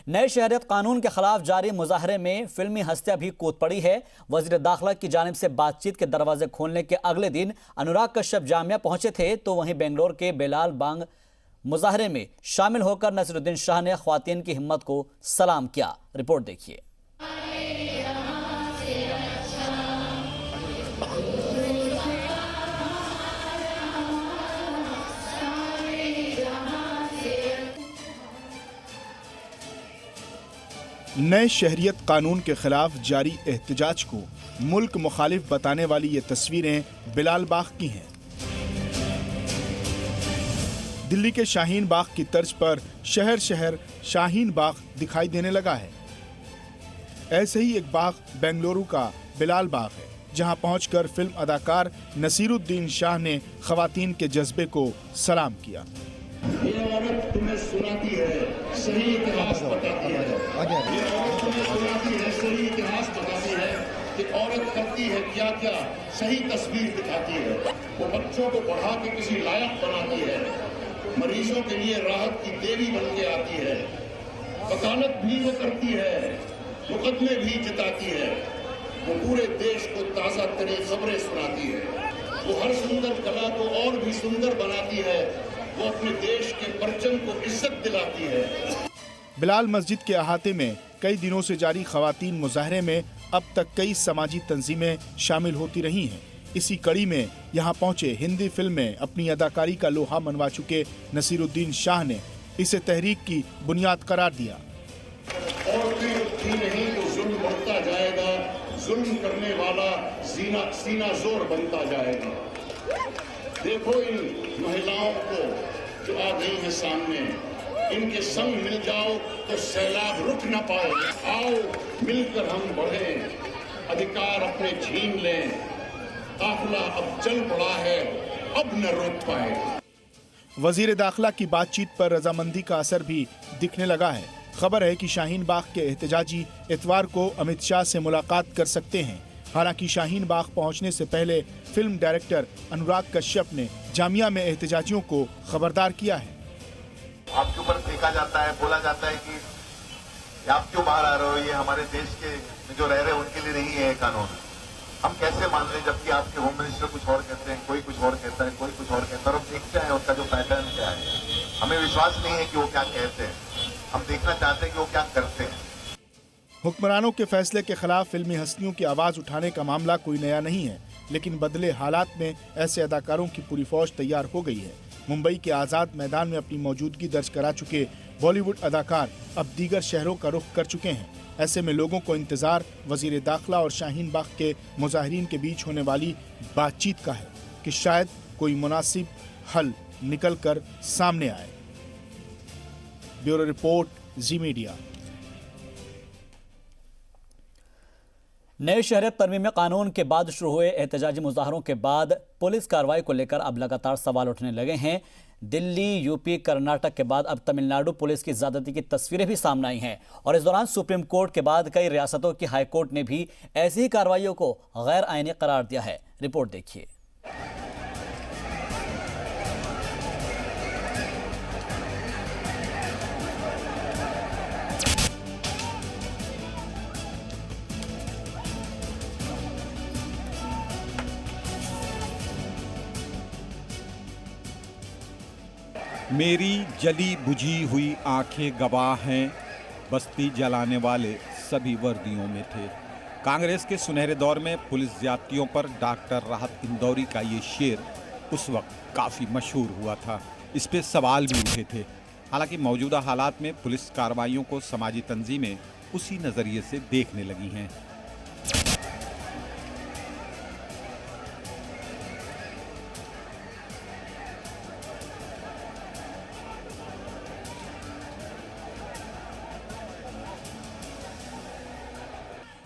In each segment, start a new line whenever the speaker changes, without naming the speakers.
नए शहरियत कानून के खिलाफ जारी मुजाहरे में फिल्मी हस्तियां भी कूद पड़ी है। वजीर दाखिला की जानिब से बातचीत के दरवाजे खोलने के अगले दिन अनुराग कश्यप जामिया पहुंचे थे, तो वहीं बेंगलोर के बेलाल बाग मुजाहरे में शामिल होकर नसीरुद्दीन शाह ने ख्वातीन की हिम्मत को सलाम किया। रिपोर्ट देखिए।
नए शहरियत कानून के खिलाफ जारी एहतजाज को मुल्क मुखालिफ बताने वाली ये तस्वीरें बिलाल बाग की हैं। दिल्ली के शाहीन बाग की तर्ज पर शहर शहर शाहीन बाग दिखाई देने लगा है। ऐसे ही एक बाग बेंगलुरु का बिलाल बाग है, जहां पहुंचकर फिल्म अदाकार नसीरुद्दीन शाह ने ख्वातीन के जज्बे को सलाम किया।
ये औरत तुम्हें सुनाती है, सही इतिहास बताती है। ये औरत तुम्हें सुनाती है, सही इतिहास बताती है कि औरत करती है क्या क्या, सही तस्वीर दिखाती है। वो बच्चों को बढ़ा के किसी लायक बनाती है, मरीजों के लिए राहत की देवी बन के आती है, वकालत भी वो करती है, मुकदमे भी जिताती है। वो पूरे देश को ताज़ा तरीन खबरें सुनाती है। वो हर सुंदर कला को और भी सुंदर बनाती है। वो अपने देश के परचम को इज्जत दिलाती है।
बिलाल मस्जिद के अहाते में कई दिनों से जारी ख्वातीन मुजाहरे में अब तक कई समाजी तंजीमें शामिल होती रही हैं। इसी कड़ी में यहाँ पहुंचे हिंदी फिल्म में अपनी अदाकारी का लोहा मनवा चुके नसीरुद्दीन शाह ने इसे तहरीक की बुनियाद करार दिया।
और नहीं तो जुल्म बढ़ता जाएगा, जुल्म करने वाला सीना जोर बनता जाएगा। देखो इन महिलाओं को जो आ गई है सामने, इनके संग मिल जाओ तो सैलाब रुक न पाए। आओ मिलकर हम बढ़ें, अधिकार अपने छीन लें। काफिला अब चल पड़ा है, अब न रोक पाए।
वजीर दाखिला की बातचीत पर रजामंदी का असर भी दिखने लगा है। खबर है कि शाहीन बाग के एहतजाजी इतवार को अमित शाह से मुलाकात कर सकते हैं। हालांकि शाहीन बाग पहुंचने से पहले फिल्म डायरेक्टर अनुराग कश्यप ने जामिया में एहतजाजियों को खबरदार किया है।
आपके ऊपर फेंका जाता है, बोला जाता है कि आप क्यों बाहर आ रहे हो, ये हमारे देश के जो रह रहे हैं उनके लिए नहीं है कानून। हम कैसे मान रहे, जबकि आपके होम मिनिस्टर कुछ और कहते हैं, कोई कुछ और कहता है, कोई कुछ और कहता है, और हम देखते हैं उनका जो पैटर्न क्या है। हमें विश्वास नहीं है कि वो क्या कहते हैं, हम देखना चाहते हैं कि वो क्या करते हैं।
हुक्मरानों के फैसले के खिलाफ फिल्मी हस्तियों की आवाज उठाने का मामला कोई नया नहीं है, लेकिन बदले हालात में ऐसे अदाकारों की पूरी फौज तैयार हो गई है। मुंबई के आज़ाद मैदान में अपनी मौजूदगी दर्ज करा चुके बॉलीवुड अदाकार अब दीगर शहरों का रुख कर चुके हैं। ऐसे में लोगों को इंतजार वजीर दाखिला और शाहीन बाग के मुजाहिरीन के बीच होने वाली बातचीत का है कि शायद कोई मुनासिब हल निकल कर सामने आए। ब्यूरो रिपोर्ट, जी मीडिया।
नए शहरियत तरमीम कानून के बाद शुरू हुए एहतजाजी मुजाहरों के बाद पुलिस कार्रवाई को लेकर अब लगातार सवाल उठने लगे हैं। दिल्ली, यूपी, कर्नाटक के बाद अब तमिलनाडु पुलिस की ज्यादती की तस्वीरें भी सामने आई हैं, और इस दौरान सुप्रीम कोर्ट के बाद कई रियासतों की हाई कोर्ट ने भी ऐसी ही कार्रवाइयों को गैर आईनी करार दिया है। रिपोर्ट देखिए।
मेरी जली बुझी हुई आंखें गवाह हैं, बस्ती जलाने वाले सभी वर्दियों में थे। कांग्रेस के सुनहरे दौर में पुलिस ज्यादतियों पर डॉक्टर राहत इंदौरी का ये शेर उस वक्त काफ़ी मशहूर हुआ था। इस पे सवाल भी उठे थे। हालांकि मौजूदा हालात में पुलिस कार्रवाइयों को समाजी तंजीमें उसी नज़रिए से देखने लगी हैं।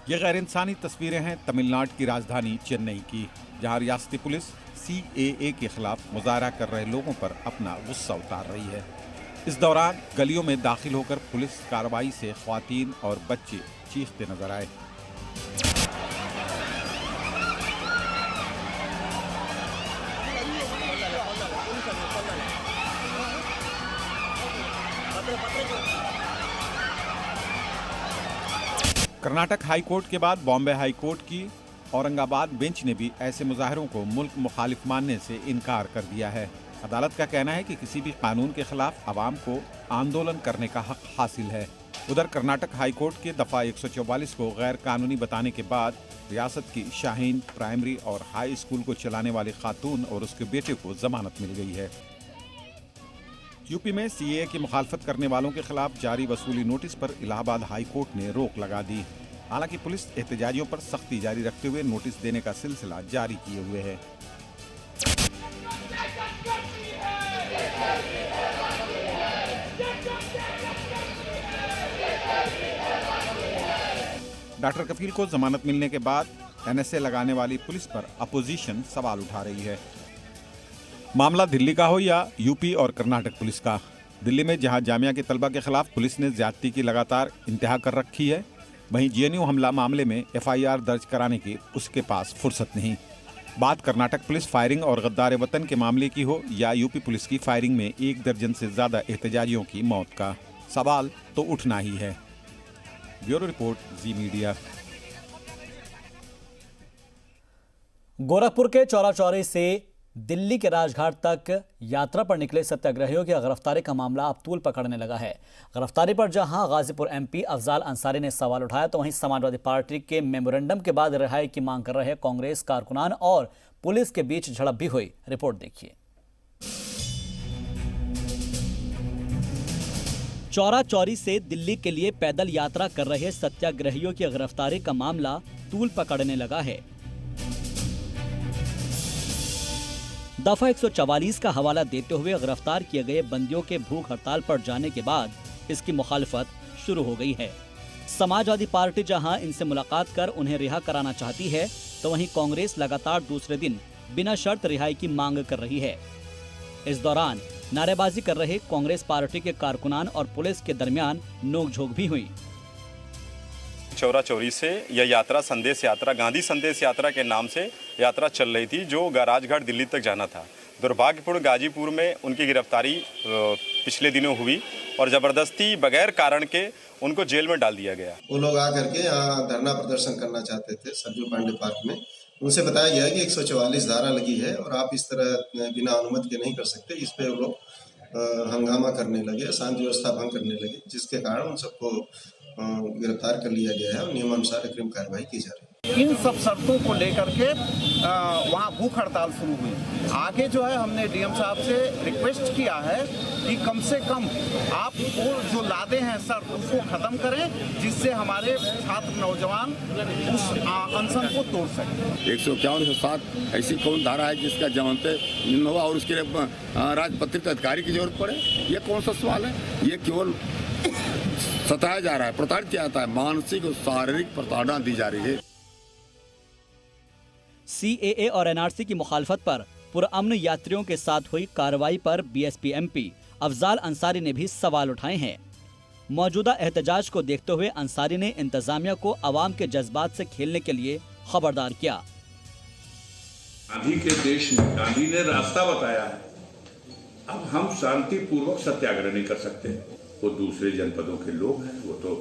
ये गैर इंसानी तस्वीरें हैं तमिलनाडु की राजधानी चेन्नई की, जहां रियासती पुलिस CAA के खिलाफ मुजाहरा कर रहे लोगों पर अपना गुस्सा उतार रही है। इस दौरान गलियों में दाखिल होकर पुलिस कार्रवाई से ख्वातीन और बच्चे चीखते नजर आए। कर्नाटक हाई कोर्ट के बाद बॉम्बे हाई कोर्ट की औरंगाबाद बेंच ने भी ऐसे मुजाहरों को मुल्क मुखालिफ मानने से इनकार कर दिया है। अदालत का कहना है कि किसी भी कानून के खिलाफ आवाम को आंदोलन करने का हक हासिल है। उधर कर्नाटक हाई कोर्ट के दफा 144 को गैर कानूनी बताने के बाद रियासत की शाहीन प्राइमरी और हाई स्कूल को चलाने वाली खातून और उसके बेटे को जमानत मिल गई है। यूपी में सीएए की मुखालफत करने वालों के खिलाफ जारी वसूली नोटिस पर इलाहाबाद हाई कोर्ट ने रोक लगा दी। हालांकि पुलिस एहतजाजियों पर सख्ती जारी रखते हुए नोटिस देने का सिलसिला जारी किए हुए है। डॉक्टर कफील को जमानत मिलने के बाद एनएसए लगाने वाली पुलिस पर अपोजिशन सवाल उठा रही है। मामला दिल्ली का हो या यूपी और कर्नाटक पुलिस का, दिल्ली में जहां जामिया के तलबा के खिलाफ पुलिस ने ज्यादती की लगातार इंतहा कर रखी है, वहीं जेएनयू हमला मामले में एफआईआर दर्ज कराने की उसके पास फुर्सत नहीं। बात कर्नाटक पुलिस फायरिंग और गद्दार वतन के मामले की हो या यूपी पुलिस की फायरिंग में 1 दर्जन से ज्यादा एहतजाजियों की मौत का, सवाल तो उठना ही है। ब्यूरो रिपोर्ट, जी मीडिया।
गोरखपुर के चौरा चौरी से दिल्ली के राजघाट तक यात्रा पर निकले सत्याग्रहियों की गिरफ्तारी का मामला अब तूल पकड़ने लगा है। गिरफ्तारी पर जहां गाजीपुर एमपी अफजाल अंसारी ने सवाल उठाया, तो वहीं समाजवादी पार्टी के मेमोरेंडम के बाद रिहाई की मांग कर रहे कांग्रेस कारकुनान और पुलिस के बीच झड़प भी हुई। रिपोर्ट देखिए। चौरा चौरी से दिल्ली के लिए पैदल यात्रा कर रहे सत्याग्रहियों की गिरफ्तारी का मामला तूल पकड़ने लगा है। दफा 144 का हवाला देते हुए गिरफ्तार किए गए बंदियों के भूख हड़ताल पर जाने के बाद इसकी मुखालफत शुरू हो गई है। समाजवादी पार्टी जहां इनसे मुलाकात कर उन्हें रिहा कराना चाहती है, तो वहीं कांग्रेस लगातार दूसरे दिन बिना शर्त रिहाई की मांग कर रही है। इस दौरान नारेबाजी कर रहे कांग्रेस पार्टी के कारकुनान और पुलिस के दरमियान नोकझोंक भी हुई।
चौरा चौरी से यह यात्रा संदेश यात्रा, गांधी संदेश यात्रा के नाम से यात्रा चल रही थी, जो राजघाट दिल्ली तक जाना था। दुर्भाग्यपूर्ण गाजीपुर में उनकी गिरफ्तारी पिछले दिनों हुई और ज़बरदस्ती बगैर कारण के उनको जेल में डाल दिया गया।
वो लोग आकर के यहाँ धरना प्रदर्शन करना चाहते थे सरजू पांडे पार्क में। उनसे बताया गया कि 144 धारा लगी है और आप इस तरह बिना अनुमति के नहीं कर सकते। इस पे वो लोग हंगामा करने लगे, शांति व्यवस्था भंग करने लगे, जिसके कारण उन सबको गिरफ्तार कर लिया गया है और नियमानुसार अग्रिम कार्रवाई की जा रही है।
इन सब शर्तों को लेकर के वहाँ भूख हड़ताल शुरू हुई। आगे जो है हमने डीएम साहब से रिक्वेस्ट किया है कि कम से कम आप वो जो लादे हैं शर्त उसको खत्म करें, जिससे हमारे छात्र नौजवान उस अनशन को तोड़ सकें।
151 107 ऐसी कौन धारा है जिसका जमानत नहीं हुआ और उसके लिए राजपत्रित अधिकारी की जरूरत पड़े? ये कौन सा सवाल है? ये केवल सताया जा रहा है, प्रताड़ित किया जाता है, मानसिक और शारीरिक प्रताड़ना दी जा रही है।
सीएए और एनआरसी की मुखालफत पर पुरअमन यात्रियों के साथ हुई कार्रवाई पर बीएसपी एमपी अफजाल अंसारी ने भी सवाल उठाए हैं। मौजूदा एहतजाज को देखते हुए अंसारी ने इंतजामिया को अवाम के जज्बात से खेलने के लिए खबरदार किया।
गांधी के देश में गांधी ने रास्ता बताया है, अब हम शांतिपूर्वक सत्याग्रह नहीं कर सकते। वो दूसरे जनपदों के लोग हैं, वो तो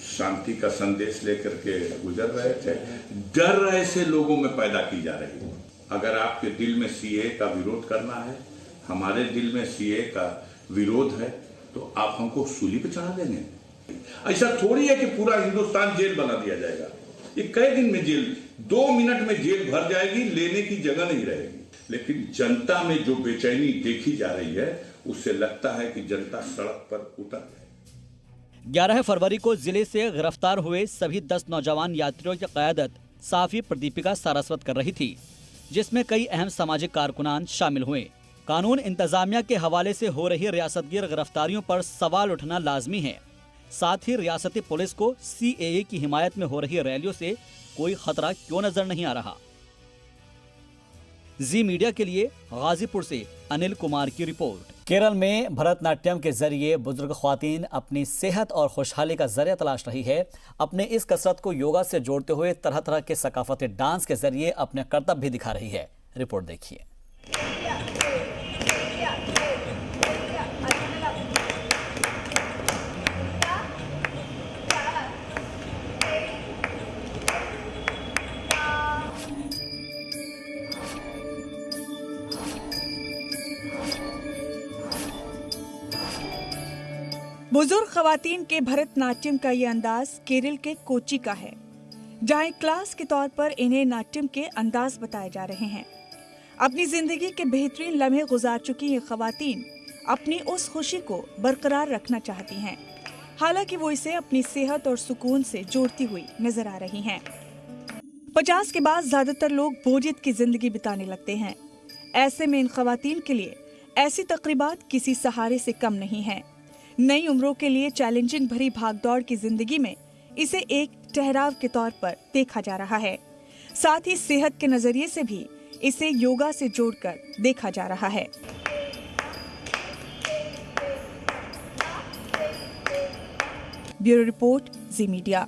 शांति का संदेश लेकर के गुजर रहे थे। डर ऐसे लोगों में पैदा की जा रही है। अगर आपके दिल में सीए का विरोध करना है, हमारे दिल में सीए का विरोध है, तो आप हमको सूली पे चढ़ा देंगे। ऐसा थोड़ी है कि पूरा हिंदुस्तान जेल बना दिया जाएगा। ये कई दिन में जेल, 2 मिनट में जेल भर जाएगी, लेने की जगह नहीं रहेगी। लेकिन जनता में जो बेचैनी देखी जा रही है, उससे लगता है कि जनता सड़क पर उतर गई।
11 फरवरी को जिले से गिरफ्तार हुए सभी 10 नौजवान यात्रियों की क़यादत साफी प्रदीपिका सारस्वत कर रही थी, जिसमें कई अहम सामाजिक कारकुनान शामिल हुए। कानून इंतजामिया के हवाले से हो रही रियासतगीर गिरफ्तारियों पर सवाल उठना लाजमी है। साथ ही रियासती पुलिस को सीएए की हिमायत में हो रही रैलियों से कोई खतरा क्यों नजर नहीं आ रहा। जी मीडिया के लिए गाजीपुर से अनिल कुमार की रिपोर्ट। केरल में भरतनाट्यम के जरिए बुजुर्ग ख्वातीन अपनी सेहत और खुशहाली का जरिया तलाश रही है। अपने इस कसरत को योगा से जोड़ते हुए तरह तरह के सकाफती डांस के जरिए अपने करतब भी दिखा रही है। रिपोर्ट देखिए।
बुजुर्ग खवातीन के भरतनाट्यम का ये अंदाज केरल के कोच्चि का है, जहाँ एक क्लास के तौर पर इन्हें नाट्यम के अंदाज बताए जा रहे हैं। अपनी जिंदगी के बेहतरीन लम्हे गुजार चुकी ये खवातीन अपनी उस खुशी को बरकरार रखना चाहती हैं, हालांकि वो इसे अपनी सेहत और सुकून से जोड़ती हुई नजर आ रही हैं। 50 के बाद ज्यादातर लोग बोझियत की जिंदगी बिताने लगते हैं। ऐसे में इन खवातीन के लिए ऐसी तकरीबात किसी सहारे से कम नहीं है। नई उम्रों के लिए चैलेंजिंग भरी भागदौड़ की जिंदगी में इसे एक ठहराव के तौर पर देखा जा रहा है। साथ ही सेहत के नजरिए से भी इसे योगा से जोड़कर देखा जा रहा है। ब्यूरो रिपोर्ट, जी मीडिया।